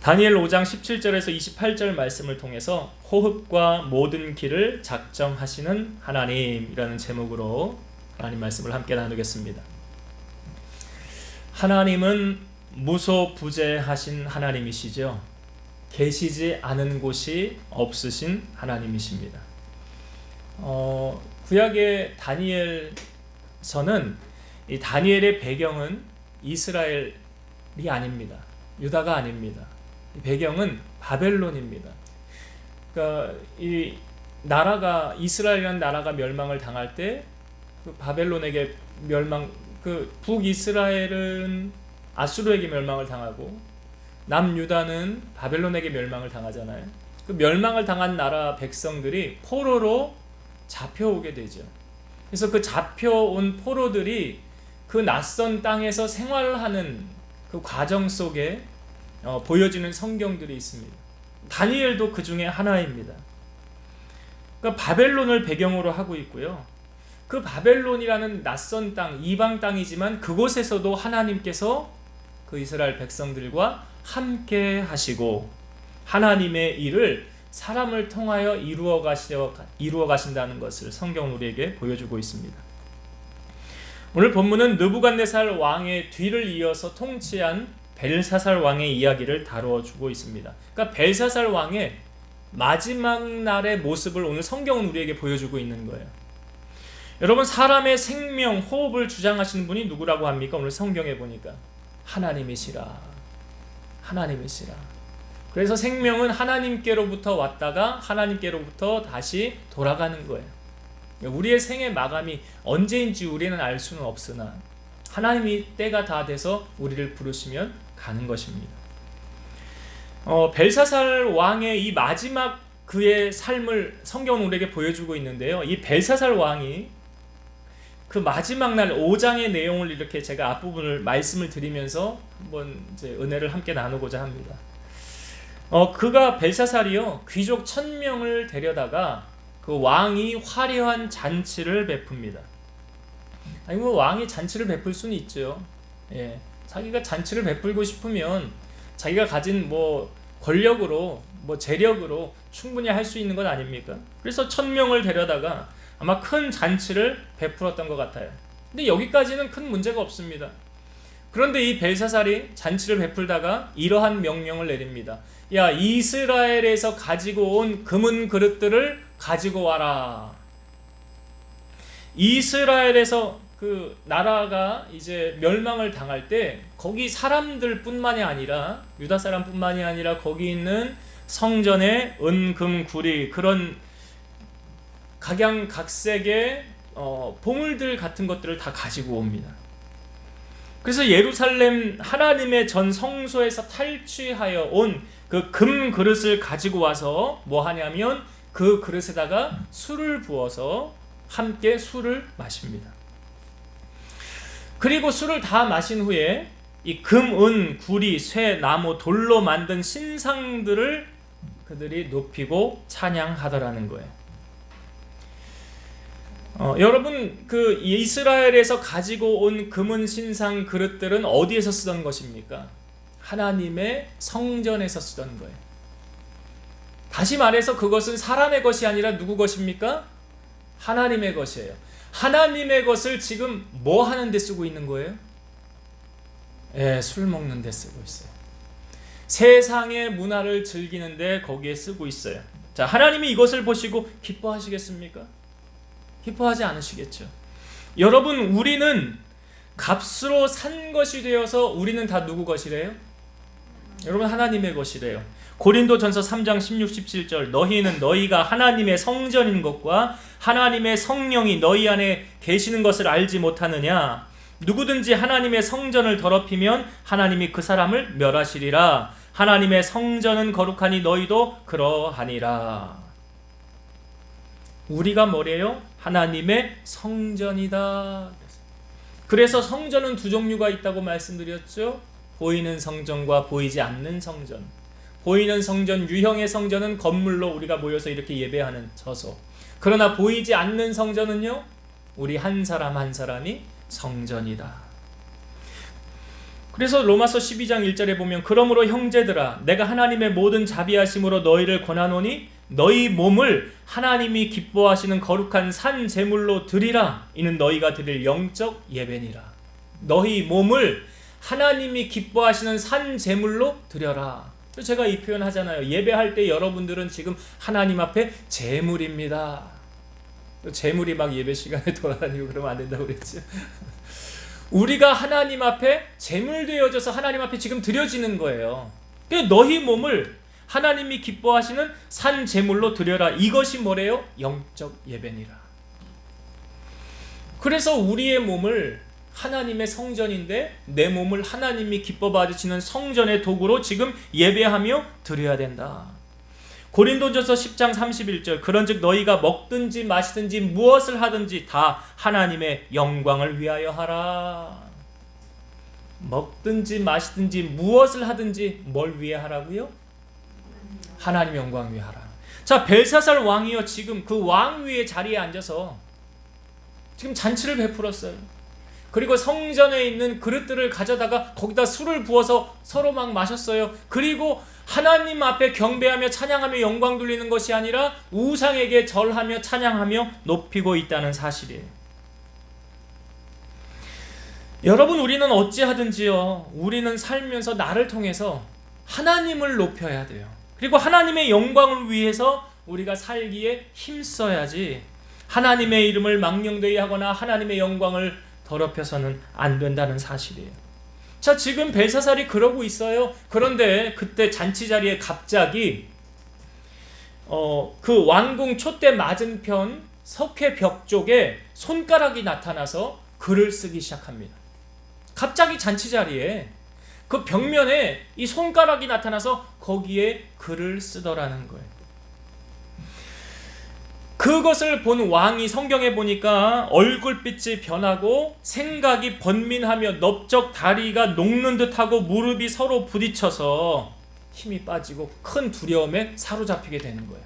다니엘 5장 17절에서 28절 말씀을 통해서 호흡과 모든 길을 작정하시는 하나님이라는 제목으로 하나님 말씀을 함께 나누겠습니다. 하나님은 무소부재하신 하나님이시죠. 계시지 않은 곳이 없으신 하나님이십니다. 구약의 다니엘서는 이 다니엘의 배경은 이스라엘이 아닙니다. 유다가 아닙니다. 이 배경은 바벨론입니다. 그러니까 이 나라가 이스라엘이라는 나라가 멸망을 당할 때 그 바벨론에게 그 북이스라엘은 아수르에게 멸망을 당하고 남유다는 바벨론에게 멸망을 당하잖아요. 그 멸망을 당한 나라 백성들이 포로로 잡혀오게 되죠. 그래서 그 잡혀온 포로들이 그 낯선 땅에서 생활하는 그 과정 속에 보여지는 성경들이 있습니다. 다니엘도 그 중에 하나입니다. 그러니까 바벨론을 배경으로 하고 있고요. 그 바벨론이라는 낯선 땅, 이방 땅이지만 그곳에서도 하나님께서 그 이스라엘 백성들과 함께 하시고 하나님의 일을 사람을 통하여 이루어 가신다는 것을 성경은 우리에게 보여주고 있습니다. 오늘 본문은 느부갓네살 왕의 뒤를 이어서 통치한 벨사살 왕의 이야기를 다루어 주고 있습니다. 그러니까 벨사살 왕의 마지막 날의 모습을 오늘 성경은 우리에게 보여주고 있는 거예요. 여러분, 사람의 생명, 호흡을 주장하시는 분이 누구라고 합니까? 오늘 성경에 보니까 하나님이시라. 그래서 생명은 하나님께로부터 왔다가 하나님께로부터 다시 돌아가는 거예요. 우리의 생의 마감이 언제인지 우리는 알 수는 없으나 하나님이 때가 다 돼서 우리를 부르시면 가는 것입니다. 벨사살 왕의 이 마지막 그의 삶을 성경은 우리에게 보여주고 있는데요. 이 벨사살 왕이 그 마지막 날 5장의 내용을 이렇게 제가 앞부분을 말씀을 드리면서 한번 이제 은혜를 함께 나누고자 합니다. 그가 벨사살이요, 귀족 1000명을 데려다가 그 왕이 화려한 잔치를 베풉니다. 아니 뭐 왕이 잔치를 베풀 수는 있죠. 예, 자기가 잔치를 베풀고 싶으면 자기가 가진 뭐 권력으로, 뭐 재력으로 충분히 할 수 있는 것 아닙니까? 그래서 1000명을 데려다가 아마 큰 잔치를 베풀었던 것 같아요. 근데 여기까지는 큰 문제가 없습니다. 그런데 이 벨사살이 잔치를 베풀다가 이러한 명령을 내립니다. 야, 이스라엘에서 가지고 온 금은 그릇들을 가지고 와라. 이스라엘에서 그 나라가 이제 멸망을 당할 때 거기 사람들뿐만이 아니라 유다 사람뿐만이 아니라 거기 있는 성전의 은, 금, 구리 그런 각양각색의 보물들 같은 것들을 다 가지고 옵니다. 그래서 예루살렘 하나님의 전 성소에서 탈취하여 온 그 금 그릇을 가지고 와서 뭐 하냐면 그 그릇에다가 술을 부어서 함께 술을 마십니다. 그리고 술을 다 마신 후에 이 금, 은, 구리, 쇠, 나무, 돌로 만든 신상들을 그들이 높이고 찬양하더라는 거예요. 여러분, 그 이스라엘에서 가지고 온 금은 신상 그릇들은 어디에서 쓰던 것입니까? 하나님의 성전에서 쓰던 거예요. 다시 말해서 그것은 사람의 것이 아니라 누구 것입니까? 하나님의 것이에요. 하나님의 것을 지금 뭐 하는 데 쓰고 있는 거예요? 술 먹는 데 쓰고 있어요. 세상의 문화를 즐기는 데 거기에 쓰고 있어요. 자, 하나님이 이것을 보시고 기뻐하시겠습니까? 기뻐하지 않으시겠죠. 여러분, 우리는 값으로 산 것이 되어서 우리는 다 누구 것이래요? 여러분, 하나님의 것이래요. 고린도전서 3장 16, 17절 너희는 너희가 하나님의 성전인 것과 하나님의 성령이 너희 안에 계시는 것을 알지 못하느냐? 누구든지 하나님의 성전을 더럽히면 하나님이 그 사람을 멸하시리라. 하나님의 성전은 거룩하니 너희도 그러하니라. 우리가 뭐래요? 하나님의 성전이다. 그래서 성전은 두 종류가 있다고 말씀드렸죠. 보이는 성전과 보이지 않는 성전. 보이는 성전, 유형의 성전은 건물로 우리가 모여서 이렇게 예배하는 처소. 그러나 보이지 않는 성전은요, 우리 한 사람 한 사람이 성전이다. 그래서 로마서 12장 1절에 보면 그러므로 형제들아 내가 하나님의 모든 자비하심으로 너희를 권하노니 너희 몸을 하나님이 기뻐하시는 거룩한 산 제물로 드리라. 이는 너희가 드릴 영적 예배니라. 너희 몸을 하나님이 기뻐하시는 산 제물로 드려라. 제가 이 표현 하잖아요. 예배할 때 여러분들은 지금 하나님 앞에 제물입니다. 제물이 막 예배 시간에 돌아다니고 그러면 안 된다고 그랬죠. 우리가 하나님 앞에 제물 되어져서 하나님 앞에 지금 드려지는 거예요. 너희 몸을 하나님이 기뻐하시는 산 제물로 드려라. 이것이 뭐래요? 영적 예배니라. 그래서 우리의 몸을 하나님의 성전인데 내 몸을 하나님이 기뻐 받으시는 성전의 도구로 지금 예배하며 드려야 된다. 고린도전서 10장 31절 그런즉 너희가 먹든지 마시든지 무엇을 하든지 다 하나님의 영광을 위하여 하라. 먹든지 마시든지 무엇을 하든지 뭘 위해 하라고요? 하나님의 영광 위해 하라. 자, 벨사살 왕이요 지금 그 왕 위의 자리에 앉아서 지금 잔치를 베풀었어요. 그리고 성전에 있는 그릇들을 가져다가 거기다 술을 부어서 서로 막 마셨어요. 그리고 하나님 앞에 경배하며 찬양하며 영광 돌리는 것이 아니라 우상에게 절하며 찬양하며 높이고 있다는 사실이에요. 여러분, 우리는 어찌하든지요, 우리는 살면서 나를 통해서 하나님을 높여야 돼요. 그리고 하나님의 영광을 위해서 우리가 살기에 힘써야지 하나님의 이름을 망령되이 하거나 하나님의 영광을 더럽혀서는 안 된다는 사실이에요. 자, 지금 벨사살이 그러고 있어요. 그런데 그때 잔치 자리에 갑자기 그 왕궁 촛대 맞은편 석회 벽 쪽에 손가락이 나타나서 글을 쓰기 시작합니다. 갑자기 잔치 자리에 그 벽면에 이 손가락이 나타나서 거기에 글을 쓰더라는 거예요. 그것을 본 왕이 성경에 보니까 얼굴빛이 변하고 생각이 번민하며 넓적 다리가 녹는 듯하고 무릎이 서로 부딪혀서 힘이 빠지고 큰 두려움에 사로잡히게 되는 거예요.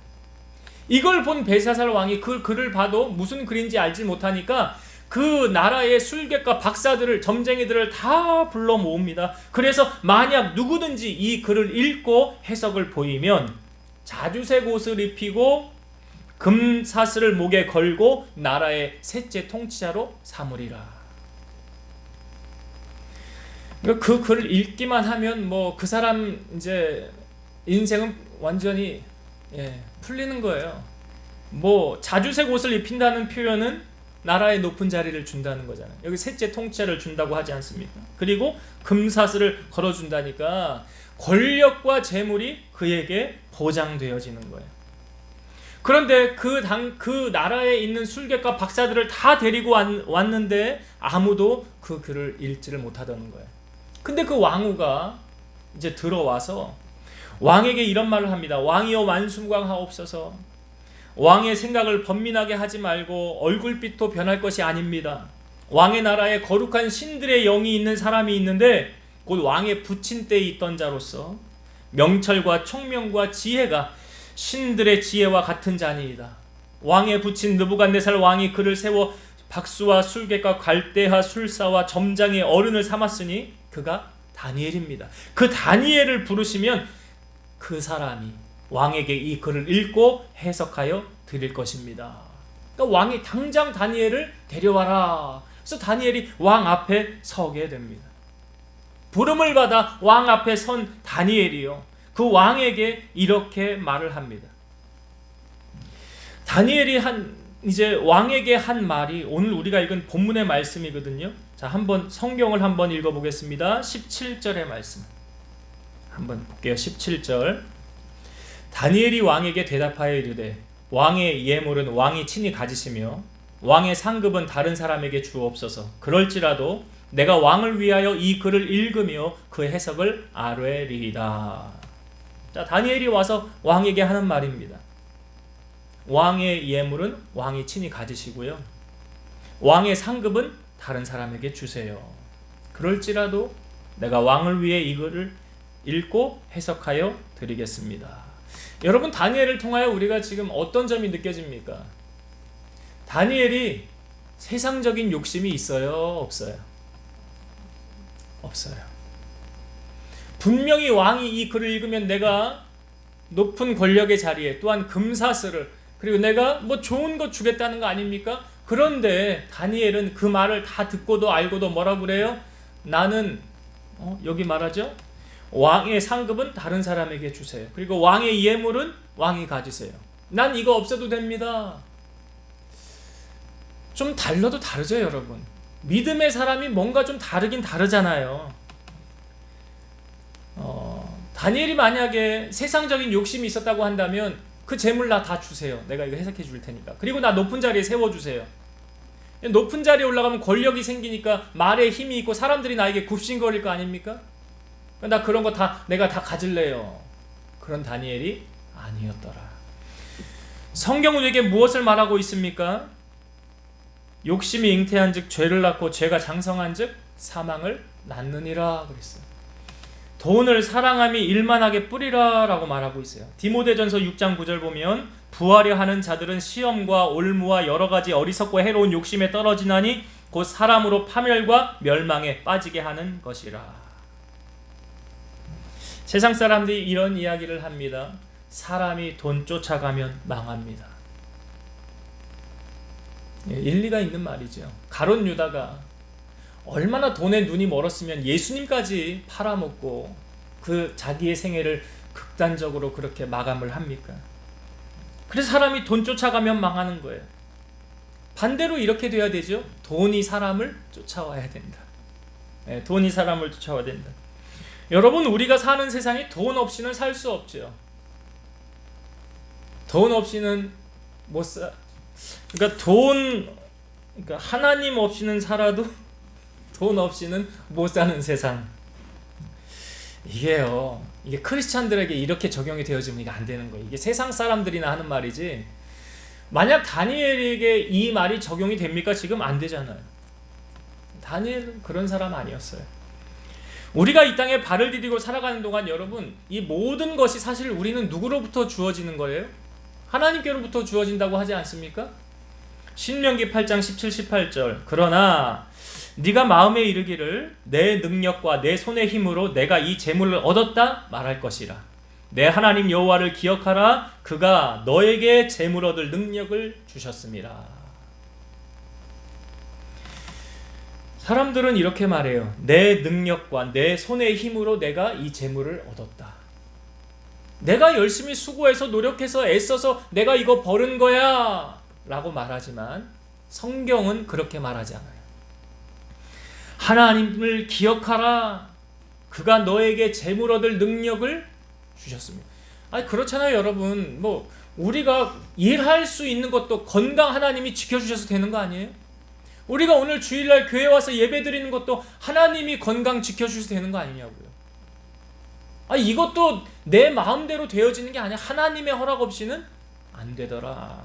이걸 본 벨사살 왕이 그 글을 봐도 무슨 글인지 알지 못하니까 그 나라의 술객과 박사들을, 점쟁이들을 다 불러 모읍니다. 그래서 만약 누구든지 이 글을 읽고 해석을 보이면 자주색 옷을 입히고 금사슬을 목에 걸고 나라의 셋째 통치자로 삼으리라. 그 글을 읽기만 하면 뭐 그 사람 이제 인생은 완전히 풀리는 거예요. 뭐 자주색 옷을 입힌다는 표현은 나라의 높은 자리를 준다는 거잖아요. 여기 셋째 통치자를 준다고 하지 않습니까? 그리고 금사슬을 걸어준다니까 권력과 재물이 그에게 보장되어지는 거예요. 그런데 그 나라에 있는 술객과 박사들을 다 데리고 왔는데 아무도 그 글을 읽지를 못하던 거예요. 근데 그 왕후가 이제 들어와서 왕에게 이런 말을 합니다. 왕이여 만순광하옵소서. 왕의 생각을 번민하게 하지 말고 얼굴빛도 변할 것이 아닙니다. 왕의 나라에 거룩한 신들의 영이 있는 사람이 있는데 곧 왕의 부친때에 있던 자로서 명철과 총명과 지혜가 신들의 지혜와 같은 자니이다. 왕의 부친 느부갓네살 왕이 그를 세워 박수와 술객과 갈대하 술사와 점장의 어른을 삼았으니 그가 다니엘입니다. 그 다니엘을 부르시면 그 사람이 왕에게 이 글을 읽고 해석하여 드릴 것입니다. 그러니까 왕이 당장 다니엘을 데려와라. 그래서 다니엘이 왕 앞에 서게 됩니다. 부름을 받아 왕 앞에 선 다니엘이요, 그 왕에게 이렇게 말을 합니다. 다니엘이 이제 왕에게 한 말이 오늘 우리가 읽은 본문의 말씀이거든요. 자, 한번 성경을 한번 읽어보겠습니다. 17절의 말씀 한번 볼게요. 17절. 다니엘이 왕에게 대답하여 이르되 왕의 예물은 왕이 친히 가지시며 왕의 상급은 다른 사람에게 주옵소서. 그럴지라도 내가 왕을 위하여 이 글을 읽으며 그 해석을 아뢰리이다. 자, 다니엘이 와서 왕에게 하는 말입니다. 왕의 예물은 왕이 친히 가지시고요, 왕의 상급은 다른 사람에게 주세요. 그럴지라도 내가 왕을 위해 이 글을 읽고 해석하여 드리겠습니다. 여러분, 다니엘을 통하여 우리가 지금 어떤 점이 느껴집니까? 다니엘이 세상적인 욕심이 있어요? 없어요? 없어요. 분명히 왕이 이 글을 읽으면 내가 높은 권력의 자리에 또한 금사슬을 그리고 내가 뭐 좋은 거 주겠다는 거 아닙니까? 그런데 다니엘은 그 말을 다 듣고도 알고도 뭐라고 그래요? 나는 여기 말하죠. 왕의 상급은 다른 사람에게 주세요. 그리고 왕의 예물은 왕이 가지세요. 난 이거 없어도 됩니다. 좀 달라도 다르죠, 여러분. 믿음의 사람이 뭔가 좀 다르긴 다르잖아요. 다니엘이 만약에 세상적인 욕심이 있었다고 한다면 그 재물 나 다 주세요. 내가 이거 해석해 줄 테니까. 그리고 나 높은 자리에 세워주세요. 높은 자리에 올라가면 권력이 생기니까 말에 힘이 있고 사람들이 나에게 굽신거릴 거 아닙니까? 나 그런 거 다 내가 다 가질래요. 그런 다니엘이 아니었더라. 성경은 우리에게 무엇을 말하고 있습니까? 욕심이 잉태한 즉 죄를 낳고 죄가 장성한 즉 사망을 낳느니라 그랬어요. 돈을 사랑함이 일만하게 뿌리라 라고 말하고 있어요. 디모데전서 6장 9절 보면 부하려 하는 자들은 시험과 올무와 여러가지 어리석고 해로운 욕심에 떨어지나니 곧 사람으로 파멸과 멸망에 빠지게 하는 것이라. 세상 사람들이 이런 이야기를 합니다. 사람이 돈 쫓아가면 망합니다. 일리가 있는 말이죠. 가룟 유다가 얼마나 돈에 눈이 멀었으면 예수님까지 팔아먹고 그 자기의 생애를 극단적으로 그렇게 마감을 합니까? 그래서 사람이 돈 쫓아가면 망하는 거예요. 반대로 이렇게 돼야 되죠. 돈이 사람을 쫓아와야 된다. 돈이 사람을 쫓아와야 된다. 여러분, 우리가 사는 세상에 돈 없이는 살 수 없죠. 돈 없이는 못 사. 그러니까 하나님 없이는 살아도 돈 없이는 못 사는 세상. 이게 크리스찬들에게 이렇게 적용이 되어지면 이게 안 되는 거예요. 이게 세상 사람들이나 하는 말이지. 만약 다니엘에게 이 말이 적용이 됩니까? 지금 안 되잖아요. 다니엘은 그런 사람 아니었어요. 우리가 이 땅에 발을 디디고 살아가는 동안 여러분, 이 모든 것이 사실 우리는 누구로부터 주어지는 거예요? 하나님께로부터 주어진다고 하지 않습니까? 신명기 8장 17, 18절 그러나 네가 마음에 이르기를 내 능력과 내 손의 힘으로 내가 이 재물을 얻었다 말할 것이라. 내 하나님 여호와를 기억하라. 그가 너에게 재물 얻을 능력을 주셨습니다. 사람들은 이렇게 말해요. 내 능력과 내 손의 힘으로 내가 이 재물을 얻었다. 내가 열심히 수고해서 노력해서 애써서 내가 이거 벌은 거야 라고 말하지만 성경은 그렇게 말하지 않아요. 하나님을 기억하라. 그가 너에게 재물 얻을 능력을 주셨습니다. 아니 그렇잖아요, 여러분. 뭐 우리가 일할 수 있는 것도 건강 하나님이 지켜주셔서 되는 거 아니에요? 우리가 오늘 주일날 교회 와서 예배 드리는 것도 하나님이 건강 지켜주셔서 되는 거 아니냐고요. 이것도 내 마음대로 되어지는 게 아니야. 하나님의 허락 없이는 안 되더라.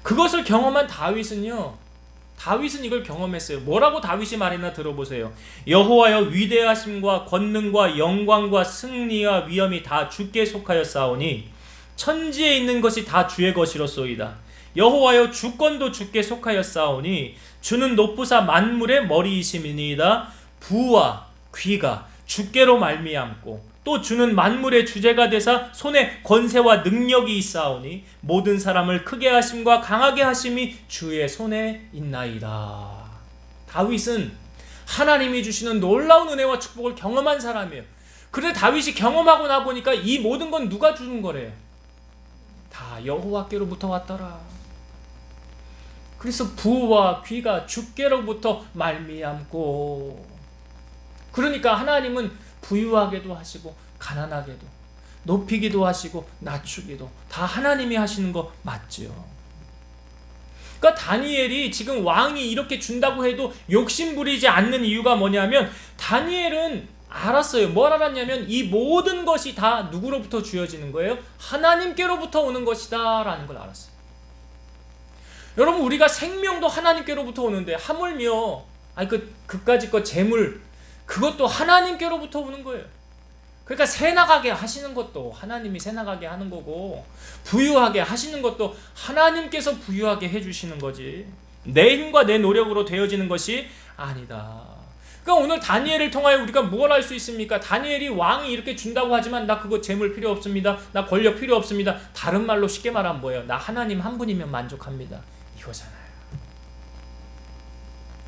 그것을 경험한 다윗은 이걸 경험했어요. 뭐라고 다윗이 말했나 들어보세요. 여호와여 위대하심과 권능과 영광과 승리와 위엄이 다 주께 속하였사오니 천지에 있는 것이 다 주의 것이로소이다. 여호와여 주권도 주께 속하였사오니 주는 높으사 만물의 머리이심이니이다. 부와 귀가 주께로 말미암고 또 주는 만물의 주제가 되사 손에 권세와 능력이 있사오니 모든 사람을 크게 하심과 강하게 하심이 주의 손에 있나이다. 다윗은 하나님이 주시는 놀라운 은혜와 축복을 경험한 사람이에요. 그런데 다윗이 경험하고 나보니까 이 모든 건 누가 주는 거래요? 다 여호와께로부터 왔더라. 그래서 부와 귀가 주께로부터 말미암고, 그러니까 하나님은 부유하게도 하시고 가난하게도 높이기도 하시고 낮추기도 다 하나님이 하시는 거 맞죠. 그러니까 다니엘이 지금 왕이 이렇게 준다고 해도 욕심 부리지 않는 이유가 뭐냐면 다니엘은 알았어요. 뭘 알았냐면 이 모든 것이 다 누구로부터 주어지는 거예요? 하나님께로부터 오는 것이다 라는 걸 알았어요. 여러분, 우리가 생명도 하나님께로부터 오는데 하물며 그까짓 거 재물, 그것도 하나님께로부터 오는 거예요. 그러니까 새나가게 하시는 것도 하나님이 새나가게 하는 거고, 부유하게 하시는 것도 하나님께서 부유하게 해주시는 거지 내 힘과 내 노력으로 되어지는 것이 아니다. 그러니까 오늘 다니엘을 통하여 우리가 뭘 할 수 있습니까? 다니엘이 왕이 이렇게 준다고 하지만 나 그거 재물 필요 없습니다. 나 권력 필요 없습니다. 다른 말로 쉽게 말하면 뭐예요? 나 하나님 한 분이면 만족합니다. 이거잖아요.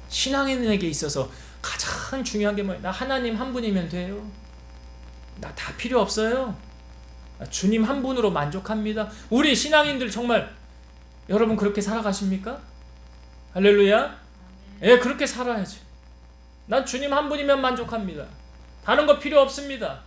신앙인에게 있어서 가장 중요한 게 뭐예요? 나 하나님 한 분이면 돼요. 나 다 필요 없어요. 주님 한 분으로 만족합니다. 우리 신앙인들 정말 여러분 그렇게 살아가십니까? 할렐루야. 예, 그렇게 살아야지. 난 주님 한 분이면 만족합니다. 다른 거 필요 없습니다.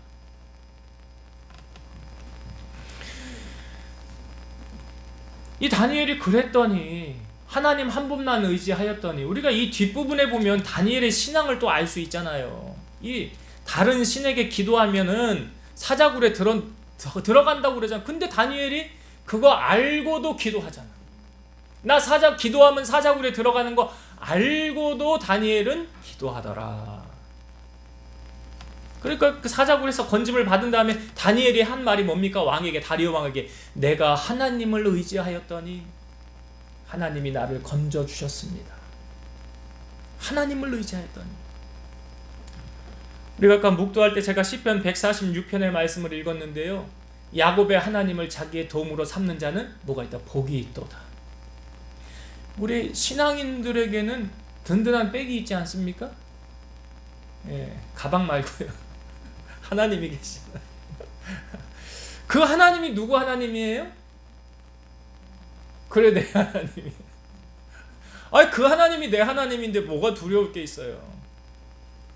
이 다니엘이 그랬더니 하나님 한 분만 의지하였더니 우리가 이 뒷부분에 보면 다니엘의 신앙을 또 알 수 있잖아요. 이 다른 신에게 기도하면은 사자굴에 들어간다고 그러잖아. 근데 다니엘이 그거 알고도 기도하잖아. 나 기도하면 사자굴에 들어가는 거 알고도 다니엘은 기도하더라. 그러니까 그 사자굴에서 건짐을 받은 다음에 다니엘이 한 말이 뭡니까? 왕에게, 다리오 왕에게, 내가 하나님을 의지하였더니 하나님이 나를 건져주셨습니다. 하나님을 의지하였더니. 우리가 아까 묵도할 때 제가 시편 146편의 말씀을 읽었는데요, 야곱의 하나님을 자기의 도움으로 삼는 자는 뭐가 있다? 복이 있도다. 우리 신앙인들에게는 든든한 백이 있지 않습니까? 예, 가방 말고요. 하나님이 계시잖아요. 그 하나님이 누구 하나님이에요? 그래, 내 하나님이. 아니, 그 하나님이 내 하나님인데 뭐가 두려울 게 있어요?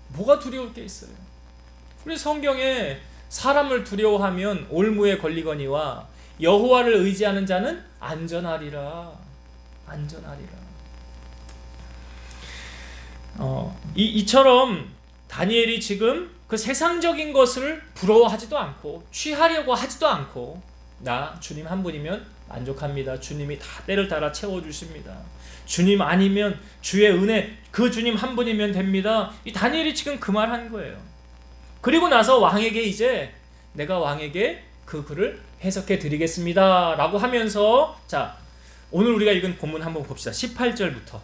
뭐가 두려울 게 있어요? 우리 성경에 사람을 두려워하면 올무에 걸리거니와 여호와를 의지하는 자는 안전하리라. 안전하리라. 이처럼 다니엘이 지금 그 세상적인 것을 부러워하지도 않고 취하려고 하지도 않고, 나 주님 한 분이면 만족합니다. 주님이 다 때를 따라 채워주십니다. 주님 아니면 주의 은혜, 그 주님 한 분이면 됩니다. 이 다니엘이 지금 그 말 한 거예요. 그리고 나서 왕에게 이제 내가 왕에게 그 글을 해석해 드리겠습니다 라고 하면서, 자, 오늘 우리가 읽은 본문 한번 봅시다. 18절부터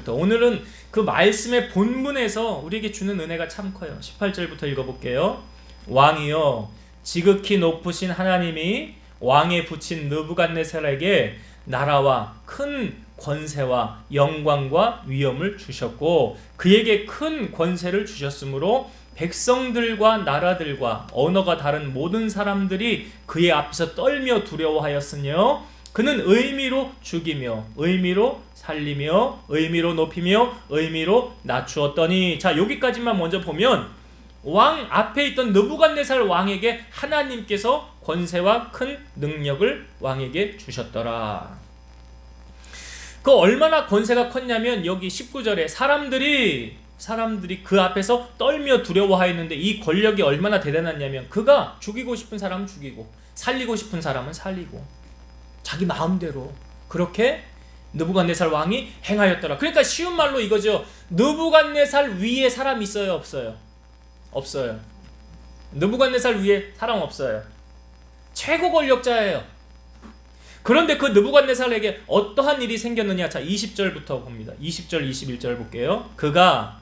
오늘은 그 말씀의 본문에서 우리에게 주는 은혜가 참 커요. 18절부터 읽어볼게요. 왕이여, 지극히 높으신 하나님이 왕에 붙인 느부갓네살에게 나라와 큰 권세와 영광과 위엄을 주셨고 그에게 큰 권세를 주셨으므로 백성들과 나라들과 언어가 다른 모든 사람들이 그의 앞에서 떨며 두려워하였으며 그는 의미로 죽이며 의미로 살리며 의미로 높이며 의미로 낮추었더니. 자, 여기까지만 먼저 보면 왕 앞에 있던 느부갓네살 왕에게 하나님께서 권세와 큰 능력을 왕에게 주셨더라. 그 얼마나 권세가 컸냐면 여기 19절에 사람들이 그 앞에서 떨며 두려워하였는데 이 권력이 얼마나 대단했냐면 그가 죽이고 싶은 사람은 죽이고 살리고 싶은 사람은 살리고 자기 마음대로 그렇게 느부갓네살 왕이 행하였더라. 그러니까 쉬운 말로 이거죠. 느부갓네살 위에 사람 있어요, 없어요? 없어요. 느부갓네살 위에 사람 없어요. 최고 권력자예요. 그런데 그 느부갓네살에게 어떠한 일이 생겼느냐. 자, 20절부터 봅니다. 20절 21절 볼게요. 그가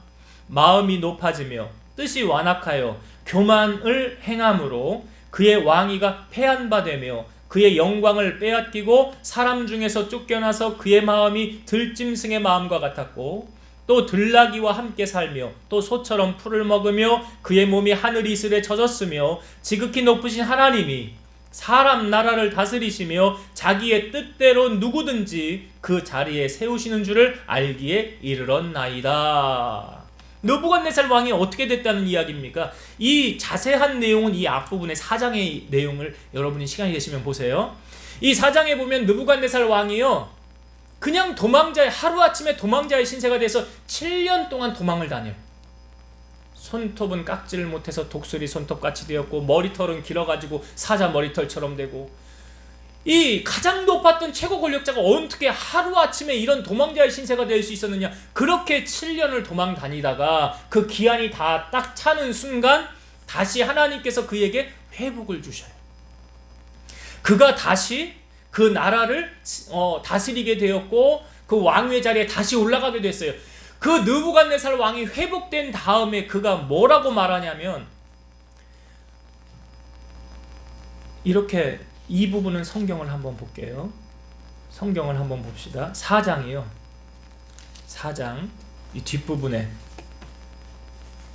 마음이 높아지며 뜻이 완악하여 교만을 행함으로 그의 왕위가 패한바되며 그의 영광을 빼앗기고 사람 중에서 쫓겨나서 그의 마음이 들짐승의 마음과 같았고 또 들나귀와 함께 살며 또 소처럼 풀을 먹으며 그의 몸이 하늘 이슬에 젖었으며 지극히 높으신 하나님이 사람 나라를 다스리시며 자기의 뜻대로 누구든지 그 자리에 세우시는 줄을 알기에 이르렀나이다. 느부갓네살 왕이 어떻게 됐다는 이야기입니까? 이 자세한 내용은 이 앞부분의 4장의 내용을 여러분이 시간이 되시면 보세요. 이 4장에 보면 느부갓네살 왕이요, 그냥 하루아침에 도망자의 신세가 돼서 7년 동안 도망을 다녀요. 손톱은 깎지를 못해서 독수리 손톱같이 되었고 머리털은 길어가지고 사자 머리털처럼 되고, 이 가장 높았던 최고 권력자가 어떻게 하루아침에 이런 도망자의 신세가 될 수 있었느냐. 그렇게 7년을 도망 다니다가 그 기한이 다 딱 차는 순간 다시 하나님께서 그에게 회복을 주셔요. 그가 다시 그 나라를 다스리게 되었고 그 왕位의 자리에 다시 올라가게 됐어요. 그 느부갓네살 왕이 회복된 다음에 그가 뭐라고 말하냐면, 이렇게, 이 부분은 성경을 한번 볼게요. 성경을 한번 봅시다. 4장이요. 4장 이 뒷부분에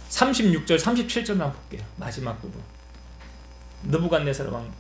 36절 37절만 볼게요. 마지막 부분. 느부갓네살 왕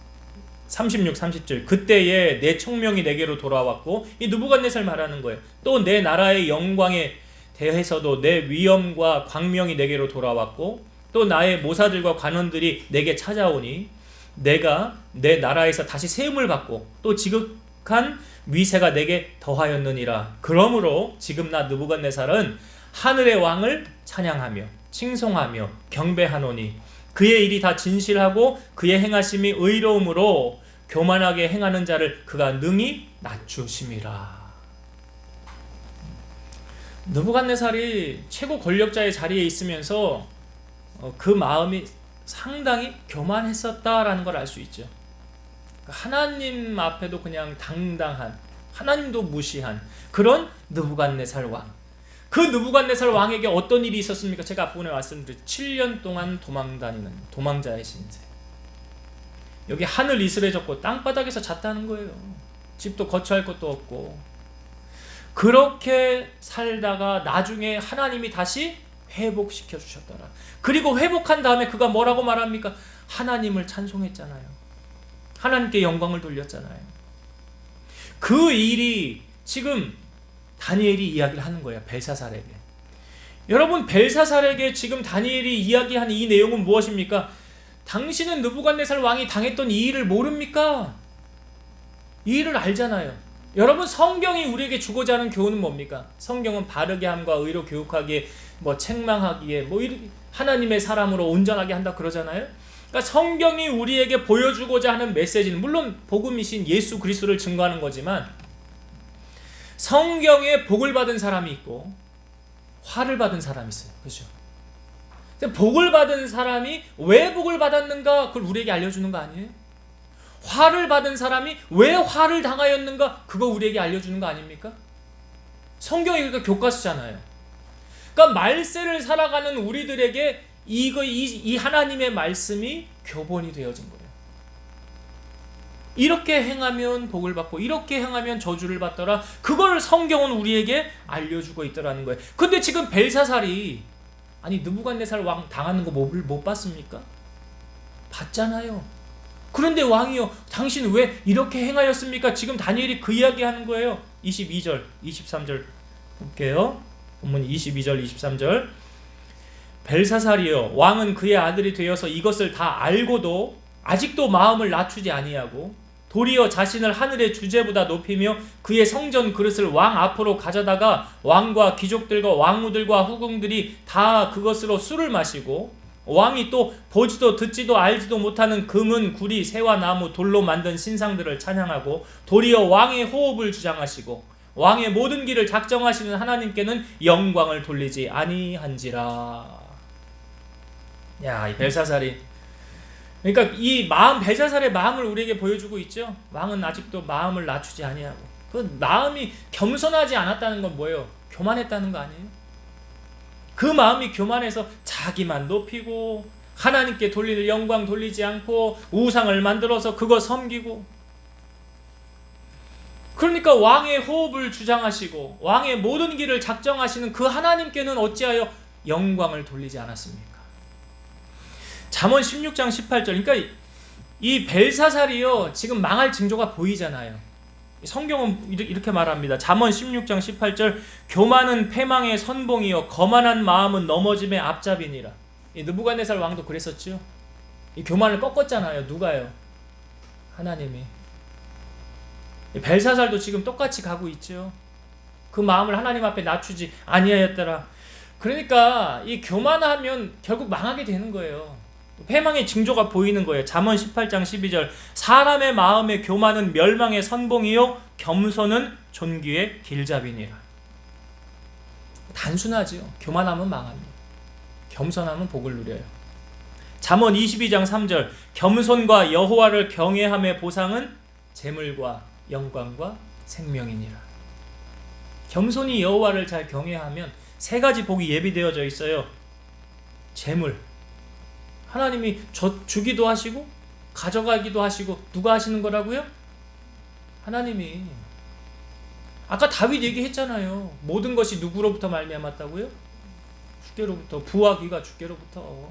36, 30절. 그때에 내 총명이 내게로 돌아왔고, 이 느부갓네살 말하는 거예요. 또 내 나라의 영광에 대해서도 내 위엄과 광명이 내게로 돌아왔고, 또 나의 모사들과 관원들이 내게 찾아오니 내가 내 나라에서 다시 세움을 받고 또 지극한 위세가 내게 더하였느니라. 그러므로 지금 나 느부갓네살은 하늘의 왕을 찬양하며 칭송하며 경배하노니 그의 일이 다 진실하고 그의 행하심이 의로움으로 교만하게 행하는 자를 그가 능히 낮추심이라. 느부갓네살이 최고 권력자의 자리에 있으면서 그 마음이 상당히 교만했었다라는 걸 알 수 있죠. 하나님 앞에도 그냥 당당한, 하나님도 무시한 그런 느부갓네살 왕. 그 느부갓네살 왕에게 어떤 일이 있었습니까? 제가 앞부분에 말씀드렸죠. 7년 동안 도망다니는 도망자의 신세. 여기 하늘 이슬해졌고 땅바닥에서 잤다는 거예요. 집도 거처할 것도 없고. 그렇게 살다가 나중에 하나님이 다시 회복시켜 주셨더라. 그리고 회복한 다음에 그가 뭐라고 말합니까? 하나님을 찬송했잖아요. 하나님께 영광을 돌렸잖아요. 그 일이 지금 다니엘이 이야기를 하는 거예요. 벨사살에게. 여러분, 벨사살에게 지금 다니엘이 이야기하는 이 내용은 무엇입니까? 당신은 느부갓네살 왕이 당했던 이 일을 모릅니까? 이 일을 알잖아요. 여러분, 성경이 우리에게 주고자 하는 교훈은 뭡니까? 성경은 바르게 함과 의로 교육하기에, 책망하기에, 하나님의 사람으로 온전하게 한다 그러잖아요. 그러니까 성경이 우리에게 보여주고자 하는 메시지는 물론 복음이신 예수 그리스도를 증거하는 거지만, 성경에 복을 받은 사람이 있고 화를 받은 사람이 있어요. 그렇죠? 복을 받은 사람이 왜 복을 받았는가, 그걸 우리에게 알려주는 거 아니에요? 화를 받은 사람이 왜 화를 당하였는가, 그거 우리에게 알려주는 거 아닙니까? 성경이 그러니까 교과서잖아요. 그러니까 말세를 살아가는 우리들에게 이 하나님의 말씀이 교본이 되어진 거예요. 이렇게 행하면 복을 받고 이렇게 행하면 저주를 받더라. 그걸 성경은 우리에게 알려주고 있더라는 거예요. 근데 지금 벨사살이, 아니 느부갓네살 왕 당하는 거 못 봤습니까? 봤잖아요. 그런데 왕이요, 당신 왜 이렇게 행하였습니까? 지금 다니엘이 그 이야기 하는 거예요. 22절 23절 볼게요. 본문 22절 23절. 벨사살이요, 왕은 그의 아들이 되어서 이것을 다 알고도 아직도 마음을 낮추지 아니하고 도리어 자신을 하늘의 주제보다 높이며 그의 성전 그릇을 왕 앞으로 가져다가 왕과 귀족들과 왕후들과 후궁들이 다 그것으로 술을 마시고, 왕이 또 보지도 듣지도 알지도 못하는 금은 구리 새와 나무 돌로 만든 신상들을 찬양하고 도리어 왕의 호흡을 주장하시고 왕의 모든 길을 작정하시는 하나님께는 영광을 돌리지 아니한지라. 야, 이 벨사살이, 그러니까 이 벨사살의 마음을 우리에게 보여주고 있죠. 왕은 아직도 마음을 낮추지 아니하고, 그 마음이 겸손하지 않았다는 건 뭐예요? 교만했다는 거 아니에요? 그 마음이 교만해서 자기만 높이고 하나님께 돌릴 영광 돌리지 않고 우상을 만들어서 그거 섬기고, 그러니까 왕의 호흡을 주장하시고 왕의 모든 길을 작정하시는 그 하나님께는 어찌하여 영광을 돌리지 않았습니까? 잠언 16장 18절. 그러니까 이 벨사살이요, 지금 망할 징조가 보이잖아요. 성경은 이렇게 말합니다. 잠언 16장 18절. 교만은 패망의 선봉이요 거만한 마음은 넘어짐의 앞잡이니라. 이 느부갓네살 왕도 그랬었죠. 이 교만을 꺾었잖아요. 누가요? 하나님이. 이 벨사살도 지금 똑같이 가고 있죠. 그 마음을 하나님 앞에 낮추지 아니하였더라. 그러니까 이 교만하면 결국 망하게 되는 거예요. 패망의 징조가 보이는 거예요. 잠언 18장 12절. 사람의 마음의 교만은 멸망의 선봉이요 겸손은 존귀의 길잡이니라. 단순하지요. 교만하면 망합니다. 겸손하면 복을 누려요. 잠언 22장 3절. 겸손과 여호와를 경외함의 보상은 재물과 영광과 생명이니라. 겸손히 여호와를 잘 경외하면 세 가지 복이 예비되어져 있어요. 재물. 하나님이 주기도 하시고 가져가기도 하시고. 누가 하시는 거라고요? 하나님이. 아까 다윗 얘기했잖아요. 모든 것이 누구로부터 말미암았다고요? 주께로부터. 부와 귀가 주께로부터.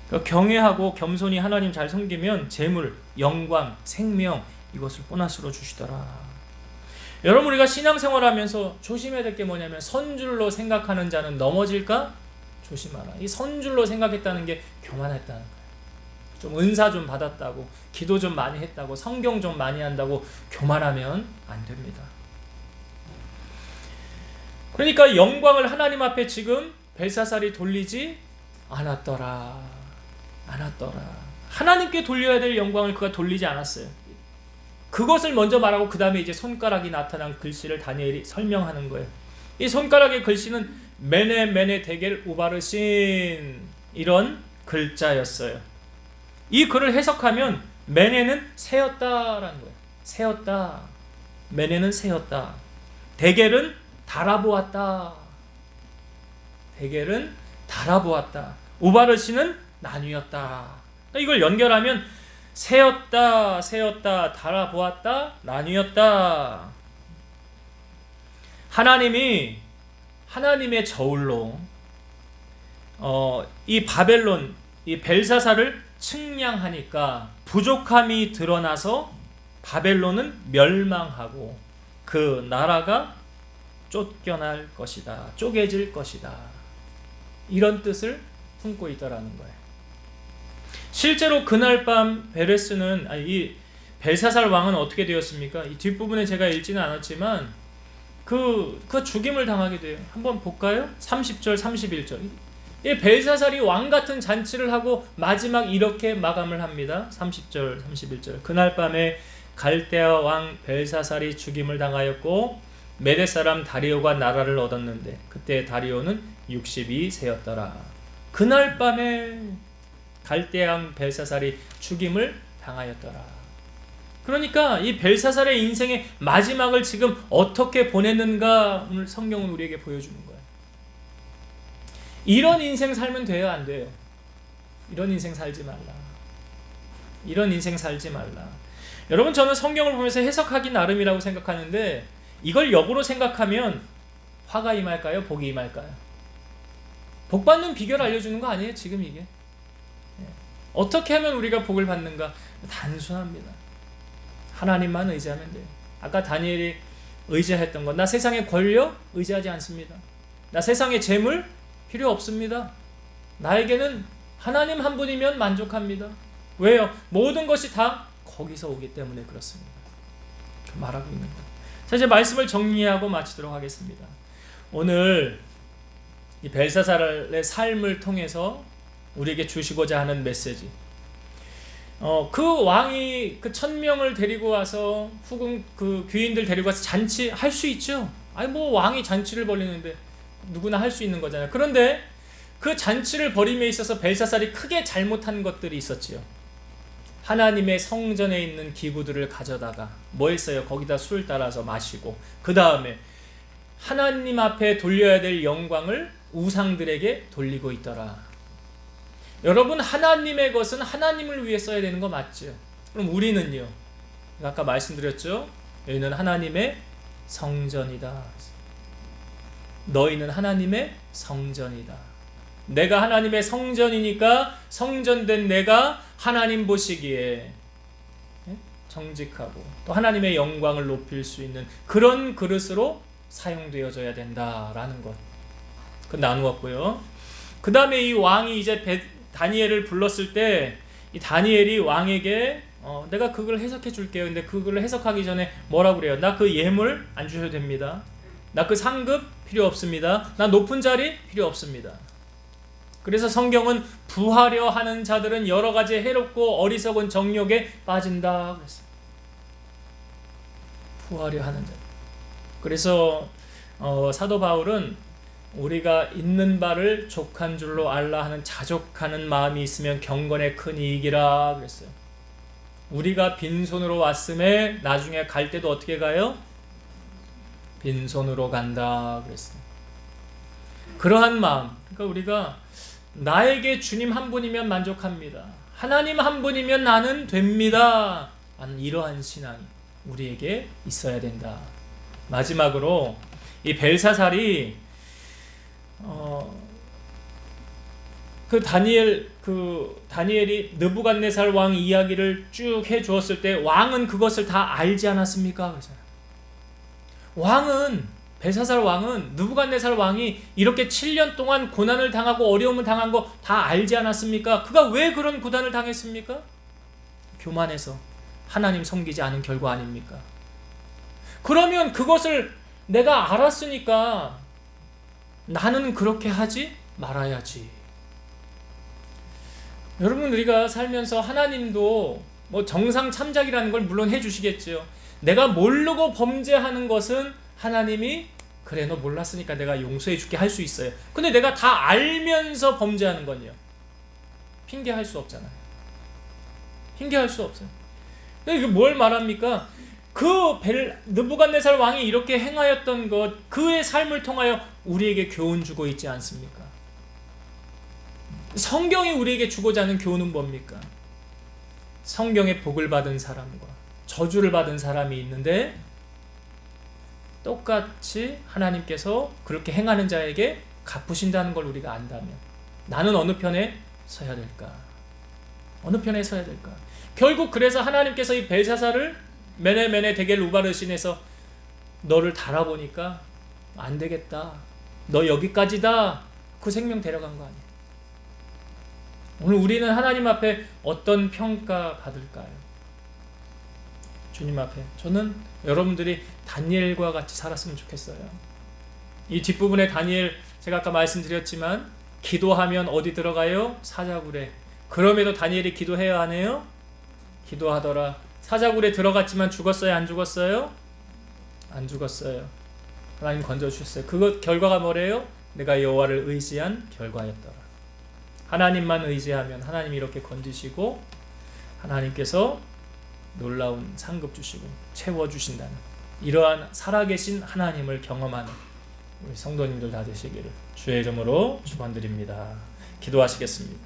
그러니까 경외하고 겸손히 하나님 잘 섬기면 재물, 영광, 생명 이것을 보너스로 주시더라. 여러분, 우리가 신앙생활하면서 조심해야 될 게 뭐냐면 선줄로 생각하는 자는 넘어질까? 조심하라. 이 선줄로 생각했다는 게 교만했다는 거예요. 좀 은사 좀 받았다고, 기도 좀 많이 했다고, 성경 좀 많이 한다고 교만하면 안 됩니다. 그러니까 영광을 하나님 앞에 지금 벨사살이 돌리지 않았더라. 하나님께 돌려야 될 영광을 그가 돌리지 않았어요. 그것을 먼저 말하고 그 다음에 이제 손가락이 나타난 글씨를 다니엘이 설명하는 거예요. 이 손가락의 글씨는 메네 데겔 우바르신 이런 글자였어요. 이 글을 해석하면 메네는 세었다라는 거예요. 세었다. 메네는 세었다. 데겔은 달아보았다. 데겔은 달아보았다. 우바르신은 나뉘었다. 이걸 연결하면 세었다, 달아보았다, 나뉘었다. 하나님이 하나님의 저울로 이 바벨론, 이 벨사살을 측량하니까 부족함이 드러나서 바벨론은 멸망하고 그 나라가 쫓겨날 것이다. 쪼개질 것이다. 이런 뜻을 품고 있다라는 거예요. 실제로 그날 밤 베레스는 이 벨사살 왕은 어떻게 되었습니까? 이 뒷부분에 제가 읽지는 않았지만 그 죽임을 당하게 돼요. 한번 볼까요? 30절 31절. 이 벨사살이 왕 같은 잔치를 하고 마지막 이렇게 마감을 합니다. 30절 31절. 그날 밤에 갈대아 왕 벨사살이 죽임을 당하였고 메대 사람 다리오가 나라를 얻었는데 그때 다리오는 62세였더라. 그날 밤에 갈대아 왕 벨사살이 죽임을 당하였더라. 그러니까 이 벨사살의 인생의 마지막을 지금 어떻게 보냈는가 오늘 성경은 우리에게 보여주는 거예요. 이런 인생 살면 돼요, 안 돼요? 이런 인생 살지 말라. 이런 인생 살지 말라. 여러분, 저는 성경을 보면서 해석하기 나름이라고 생각하는데 이걸 역으로 생각하면 화가 임할까요? 복이 임할까요? 복 받는 비결 알려주는 거 아니에요, 지금 이게? 어떻게 하면 우리가 복을 받는가? 단순합니다. 하나님만 의지하면 돼요. 아까 다니엘이 의지했던 것, 나 세상의 권력 의지하지 않습니다. 나 세상의 재물 필요 없습니다. 나에게는 하나님 한 분이면 만족합니다. 왜요? 모든 것이 다 거기서 오기 때문에 그렇습니다. 말하고 있는 거예요. 자, 이제 말씀을 정리하고 마치도록 하겠습니다. 오늘 이 벨사살의 삶을 통해서 우리에게 주시고자 하는 메시지. 그 왕이 그 1000명을 데리고 와서 후궁 그 귀인들 데리고 와서 잔치 할 수 있죠. 아니 뭐 왕이 잔치를 벌리는데 누구나 할 수 있는 거잖아요. 그런데 그 잔치를 벌임에 있어서 벨사살이 크게 잘못한 것들이 있었지요. 하나님의 성전에 있는 기구들을 가져다가 뭐 했어요? 거기다 술 따라서 마시고 그 다음에 하나님 앞에 돌려야 될 영광을 우상들에게 돌리고 있더라. 여러분, 하나님의 것은 하나님을 위해 써야 되는 거 맞죠? 그럼 우리는요? 아까 말씀드렸죠? 여기는 하나님의 성전이다. 너희는 하나님의 성전이다. 내가 하나님의 성전이니까 성전된 내가 하나님 보시기에 정직하고 또 하나님의 영광을 높일 수 있는 그런 그릇으로 사용되어져야 된다라는 것. 그 나누었고요. 그 다음에 이 왕이 이제 다니엘을 불렀을 때 이 다니엘이 왕에게 내가 그걸 해석해 줄게요. 근데 그걸 해석하기 전에 뭐라고 그래요? 나 그 예물 안 주셔도 됩니다. 나 그 상급 필요 없습니다. 나 높은 자리 필요 없습니다. 그래서 성경은 부하려 하는 자들은 여러 가지 해롭고 어리석은 정욕에 빠진다 그랬어요. 부하려 하는 자. 그래서 사도 바울은 우리가 있는 바를 족한 줄로 알라 하는 자족하는 마음이 있으면 경건의 큰 이익이라 그랬어요. 우리가 빈손으로 왔음에 나중에 갈 때도 어떻게 가요? 빈손으로 간다 그랬어요. 그러한 마음, 그러니까 우리가 나에게 주님 한 분이면 만족합니다, 하나님 한 분이면 나는 됩니다 하는 이러한 신앙이 우리에게 있어야 된다. 마지막으로 이 벨사살이 다니엘이 느부갓네살 왕 이야기를 쭉 해주었을 때 왕은 그것을 다 알지 않았습니까? 왕은, 벨사살 왕은, 느부갓네살 왕이 이렇게 7년 동안 고난을 당하고 어려움을 당한 거 다 알지 않았습니까? 그가 왜 그런 고난을 당했습니까? 교만해서 하나님 섬기지 않은 결과 아닙니까? 그러면 그것을 내가 알았으니까 나는 그렇게 하지 말아야지. 여러분, 우리가 살면서 하나님도 정상 참작이라는 걸 물론 해주시겠죠. 내가 모르고 범죄하는 것은 하나님이 그래 너 몰랐으니까 내가 용서해 줄게 할 수 있어요. 근데 내가 다 알면서 범죄하는 건요, 핑계할 수 없잖아요. 핑계할 수 없어요. 근데 이게 뭘 말합니까? 느부갓네살 왕이 이렇게 행하였던 것, 그의 삶을 통하여 우리에게 교훈 주고 있지 않습니까? 성경이 우리에게 주고자 하는 교훈은 뭡니까? 성경에 복을 받은 사람과 저주를 받은 사람이 있는데 똑같이 하나님께서 그렇게 행하는 자에게 갚으신다는 걸 우리가 안다면 나는 어느 편에 서야 될까? 어느 편에 서야 될까? 결국 그래서 하나님께서 이 벨사살을 메네 데겔 우바르신에서 너를 달아보니까 안 되겠다, 너 여기까지다, 그 생명 데려간 거 아니에요. 오늘 우리는 하나님 앞에 어떤 평가 받을까요? 주님 앞에 저는 여러분들이 다니엘과 같이 살았으면 좋겠어요. 이 뒷부분에 다니엘, 제가 아까 말씀드렸지만 기도하면 어디 들어가요? 사자굴에. 그럼에도 다니엘이 기도해야 하네요? 기도하더라. 사자굴에 들어갔지만 죽었어요? 안 죽었어요? 안 죽었어요. 하나님 건져주셨어요. 그것 결과가 뭐래요? 내가 여호와를 의지한 결과였더라. 하나님만 의지하면 하나님이 이렇게 건지시고 하나님께서 놀라운 상급 주시고 채워주신다는 이러한 살아계신 하나님을 경험하는 우리 성도님들 다 되시기를 주의 이름으로 축원드립니다. 기도하시겠습니다.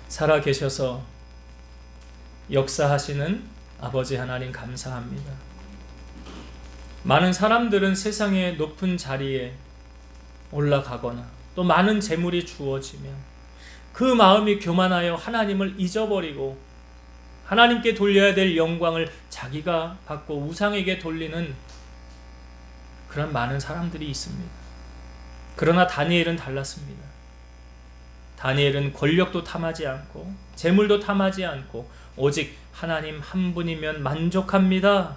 살아계셔서 역사하시는 아버지 하나님 감사합니다. 많은 사람들은 세상의 높은 자리에 올라가거나 또 많은 재물이 주어지면 그 마음이 교만하여 하나님을 잊어버리고 하나님께 돌려야 될 영광을 자기가 받고 우상에게 돌리는 그런 많은 사람들이 있습니다. 그러나 다니엘은 달랐습니다. 다니엘은 권력도 탐하지 않고 재물도 탐하지 않고 오직 하나님 한 분이면 만족합니다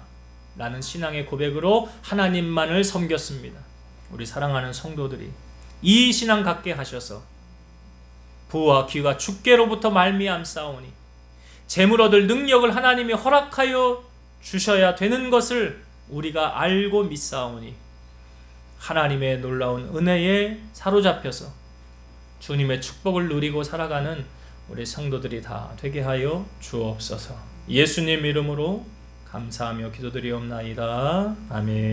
라는 신앙의 고백으로 하나님만을 섬겼습니다. 우리 사랑하는 성도들이 이 신앙 갖게 하셔서 부와 귀가 주께로부터 말미암사오니 재물 얻을 능력을 하나님이 허락하여 주셔야 되는 것을 우리가 알고 믿사오니 하나님의 놀라운 은혜에 사로잡혀서 주님의 축복을 누리고 살아가는 우리 성도들이 다 되게 하여 주옵소서. 예수님 이름으로 감사하며 기도드리옵나이다. 아멘.